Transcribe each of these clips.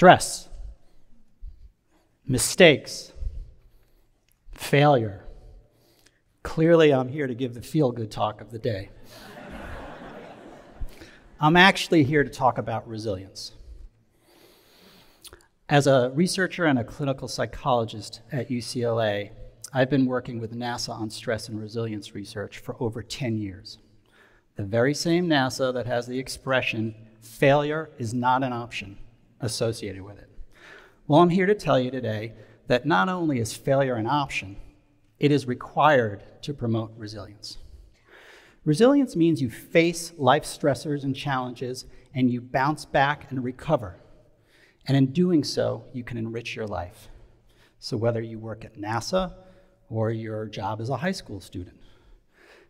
stress, mistakes, failure. Clearly, I'm here to give the feel-good talk of the day. I'm actually here to talk about resilience. As a researcher and a clinical psychologist at UCLA, I've been working with NASA on stress and resilience research for over 10 years. The very same NASA that has the expression, failure is not an option, associated with it. Well, I'm here to tell you today that not only is failure an option, it is required to promote resilience. Resilience means you face life stressors and challenges, and you bounce back and recover. And in doing so, you can enrich your life. So whether you work at NASA or your job as a high school student,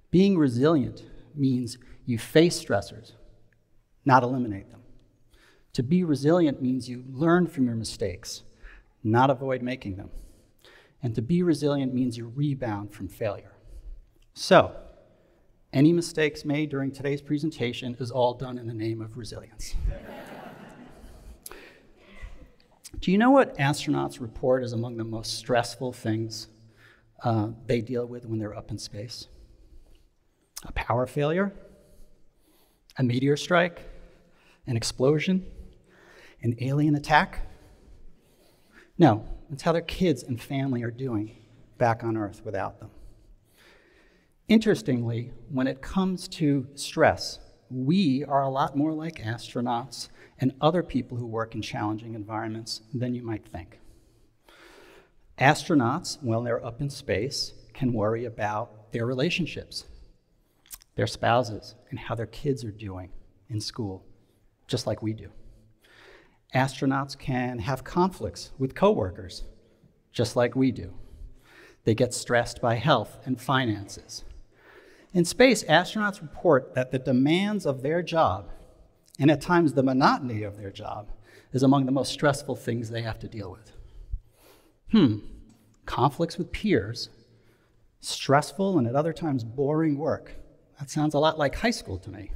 being resilient means you face stressors, not eliminate them. To be resilient means you learn from your mistakes, not avoid making them. And to be resilient means you rebound from failure. So, any mistakes made during today's presentation is all done in the name of resilience. Do you know what astronauts report is among the most stressful things they deal with when they're up in space? A power failure, a meteor strike, an explosion, an alien attack? No, it's how their kids and family are doing back on Earth without them. Interestingly, when it comes to stress, we are a lot more like astronauts and other people who work in challenging environments than you might think. Astronauts, while they're up in space, can worry about their relationships, their spouses, and how their kids are doing in school, just like we do. Astronauts can have conflicts with coworkers, just like we do. They get stressed by health and finances. In space, astronauts report that the demands of their job, and at times the monotony of their job, is among the most stressful things they have to deal with. Conflicts with peers, stressful and at other times boring work. That sounds a lot like high school to me.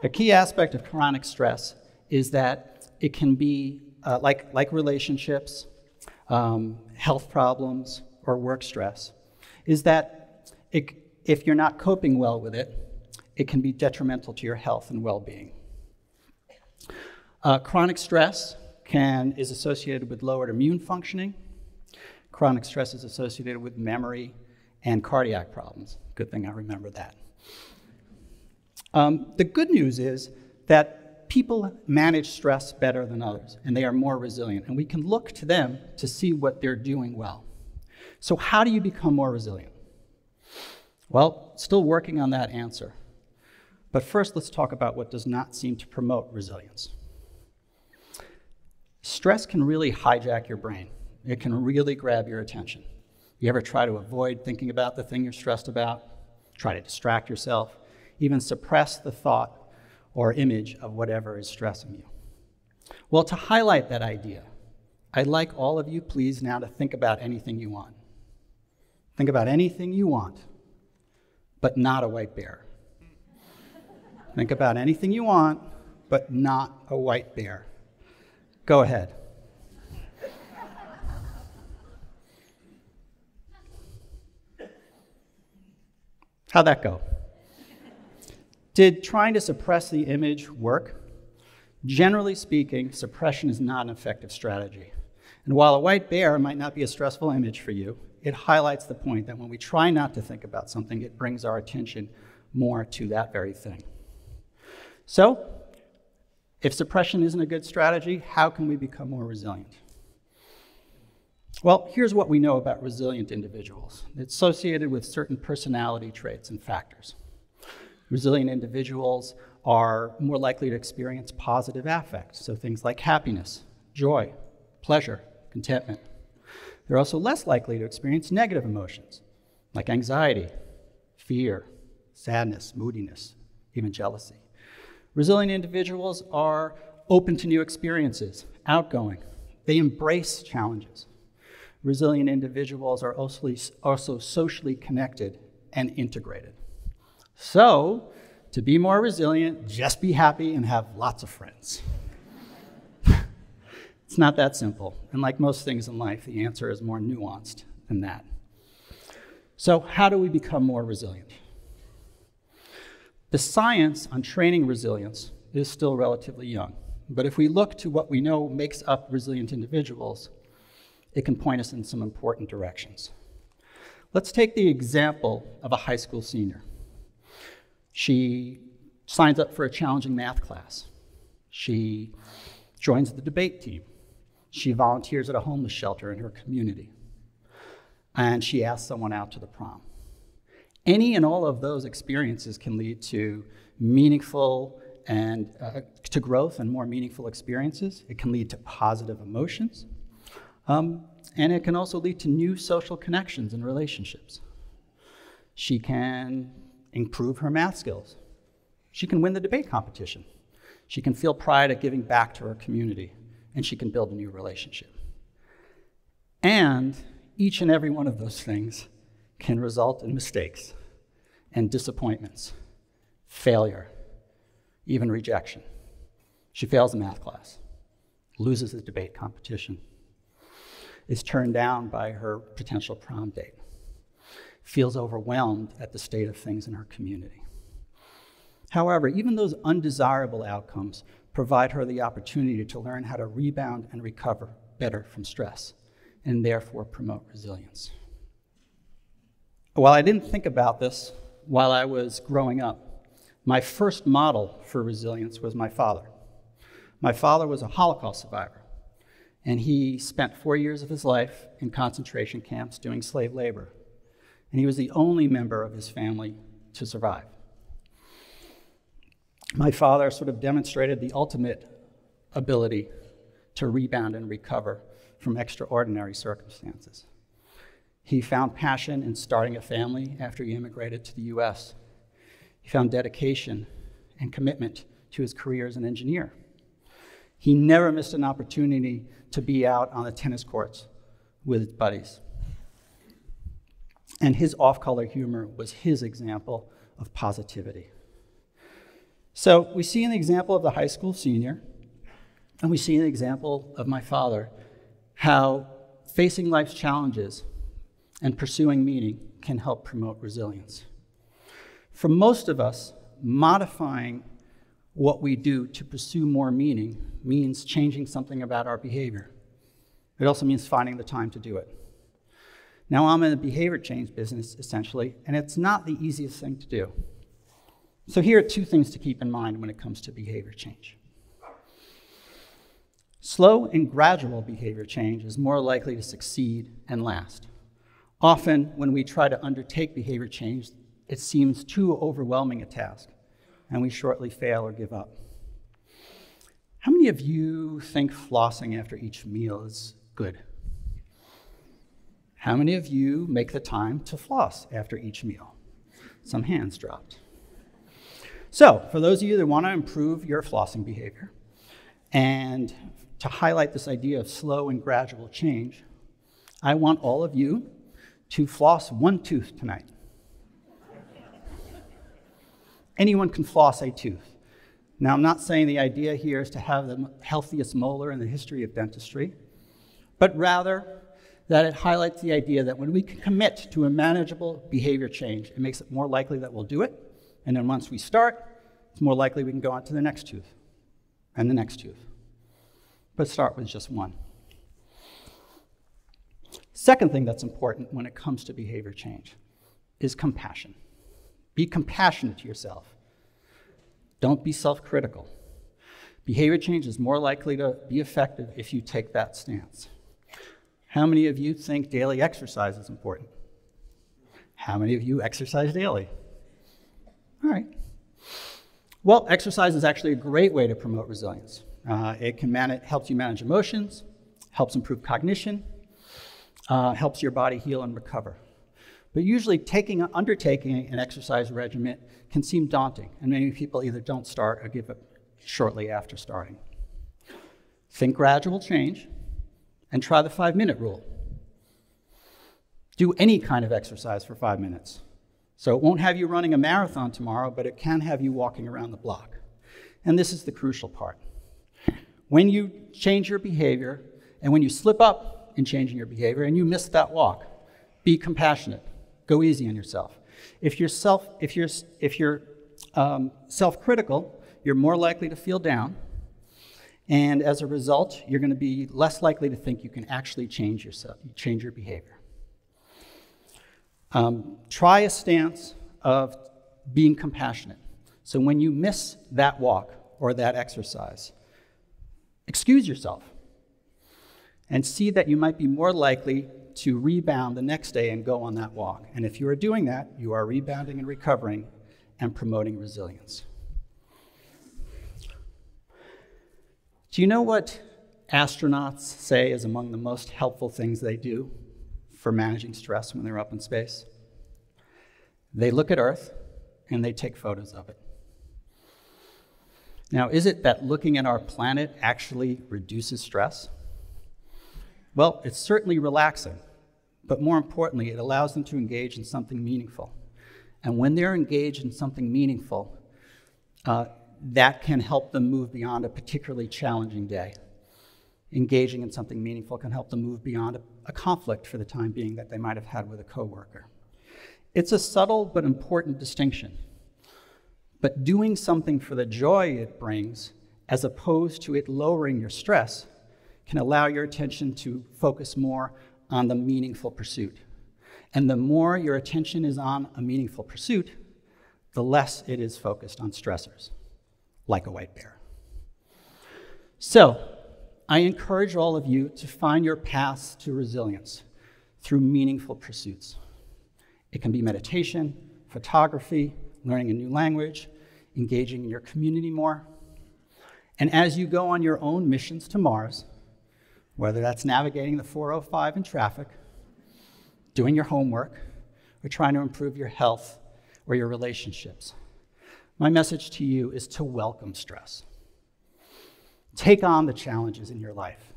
A key aspect of chronic stress is that it can be like relationships, health problems, or work stress, is that if you're not coping well with it, it can be detrimental to your health and well-being. Chronic stress is associated with lowered immune functioning. Chronic stress is associated with memory and cardiac problems. Good thing I remember that. The good news is that people manage stress better than others, and they are more resilient, and we can look to them to see what they're doing well. So how do you become more resilient? Well, still working on that answer. But first, let's talk about what does not seem to promote resilience. Stress can really hijack your brain. It can really grab your attention. You ever try to avoid thinking about the thing you're stressed about? Try to distract yourself? Even suppress the thought or image of whatever is stressing you? Well, to highlight that idea, I'd like all of you, please, now to think about anything you want. Think about anything you want, but not a white bear. Think about anything you want, but not a white bear. Go ahead. How'd that go? Did trying to suppress the image work? Generally speaking, suppression is not an effective strategy. And while a white bear might not be a stressful image for you, it highlights the point that when we try not to think about something, it brings our attention more to that very thing. So, if suppression isn't a good strategy, how can we become more resilient? Well, here's what we know about resilient individuals. It's associated with certain personality traits and factors. Resilient individuals are more likely to experience positive affect, so things like happiness, joy, pleasure, contentment. They're also less likely to experience negative emotions, like anxiety, fear, sadness, moodiness, even jealousy. Resilient individuals are open to new experiences, outgoing. They embrace challenges. Resilient individuals are also socially connected and integrated. So, to be more resilient, just be happy and have lots of friends. It's not that simple, and like most things in life, the answer is more nuanced than that. So how do we become more resilient? The science on training resilience is still relatively young, but if we look to what we know makes up resilient individuals, it can point us in some important directions. Let's take the example of a high school senior. She signs up for a challenging math class. She joins the debate team. She volunteers at a homeless shelter in her community. And she asks someone out to the prom. Any and all of those experiences can lead to meaningful and to growth and more meaningful experiences. It can lead to positive emotions. And it can also lead to new social connections and relationships. She can improve her math skills. She can win the debate competition. She can feel pride at giving back to her community, and she can build a new relationship. And each and every one of those things can result in mistakes and disappointments, failure, even rejection. She fails a math class, loses the debate competition, is turned down by her potential prom date, feels overwhelmed at the state of things in her community. However, even those undesirable outcomes provide her the opportunity to learn how to rebound and recover better from stress, and therefore promote resilience. While I didn't think about this while I was growing up, my first model for resilience was my father. My father was a Holocaust survivor, and he spent 4 years of his life in concentration camps doing slave labor, and he was the only member of his family to survive. My father sort of demonstrated the ultimate ability to rebound and recover from extraordinary circumstances. He found passion in starting a family after he immigrated to the US. He found dedication and commitment to his career as an engineer. He never missed an opportunity to be out on the tennis courts with his buddies. And his off-color humor was his example of positivity. So we see an example of the high school senior, and we see an example of my father, how facing life's challenges and pursuing meaning can help promote resilience. For most of us, modifying what we do to pursue more meaning means changing something about our behavior. It also means finding the time to do it. Now, I'm in the behavior change business, essentially, and it's not the easiest thing to do. So here are two things to keep in mind when it comes to behavior change. Slow and gradual behavior change is more likely to succeed and last. Often, when we try to undertake behavior change, it seems too overwhelming a task, and we shortly fail or give up. How many of you think flossing after each meal is good? How many of you make the time to floss after each meal? Some hands dropped. So, for those of you that want to improve your flossing behavior, and to highlight this idea of slow and gradual change, I want all of you to floss one tooth tonight. Anyone can floss a tooth. Now, I'm not saying the idea here is to have the healthiest molar in the history of dentistry, but rather that it highlights the idea that when we can commit to a manageable behavior change, it makes it more likely that we'll do it, and then once we start, it's more likely we can go on to the next tooth and the next tooth. But start with just one. Second thing that's important when it comes to behavior change is compassion. Be compassionate to yourself. Don't be self-critical. Behavior change is more likely to be effective if you take that stance. How many of you think daily exercise is important? How many of you exercise daily? All right. Well, exercise is actually a great way to promote resilience. It helps you manage emotions, helps improve cognition, helps your body heal and recover. But usually undertaking an exercise regimen can seem daunting, and many people either don't start or give up shortly after starting. Think gradual change and try the 5-minute rule. Do any kind of exercise for 5 minutes. So it won't have you running a marathon tomorrow, but it can have you walking around the block. And this is the crucial part. When you change your behavior, and when you slip up in changing your behavior and you miss that walk, be compassionate. Go easy on yourself. If you're self-critical, you're more likely to feel down, and as a result, you're going to be less likely to think you can actually change your behavior. Try a stance of being compassionate. So when you miss that walk or that exercise, excuse yourself and see that you might be more likely to rebound the next day and go on that walk. And if you are doing that, you are rebounding and recovering and promoting resilience. Do you know what astronauts say is among the most helpful things they do for managing stress when they're up in space? They look at Earth and they take photos of it. Now, is it that looking at our planet actually reduces stress? Well, it's certainly relaxing, but more importantly, it allows them to engage in something meaningful. And when they're engaged in something meaningful, that can help them move beyond a particularly challenging day. Engaging in something meaningful can help them move beyond a conflict for the time being that they might have had with a coworker. It's a subtle but important distinction. But doing something for the joy it brings, as opposed to it lowering your stress, can allow your attention to focus more on the meaningful pursuit. And the more your attention is on a meaningful pursuit, the less it is focused on stressors, like a white bear. So, I encourage all of you to find your paths to resilience through meaningful pursuits. It can be meditation, photography, learning a new language, engaging in your community more. And as you go on your own missions to Mars, whether that's navigating the 405 in traffic, doing your homework, or trying to improve your health or your relationships, my message to you is to welcome stress. Take on the challenges in your life.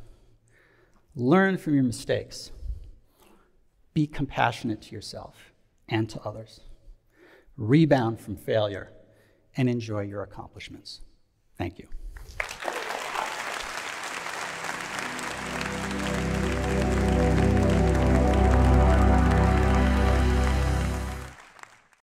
Learn from your mistakes. Be compassionate to yourself and to others. Rebound from failure and enjoy your accomplishments. Thank you.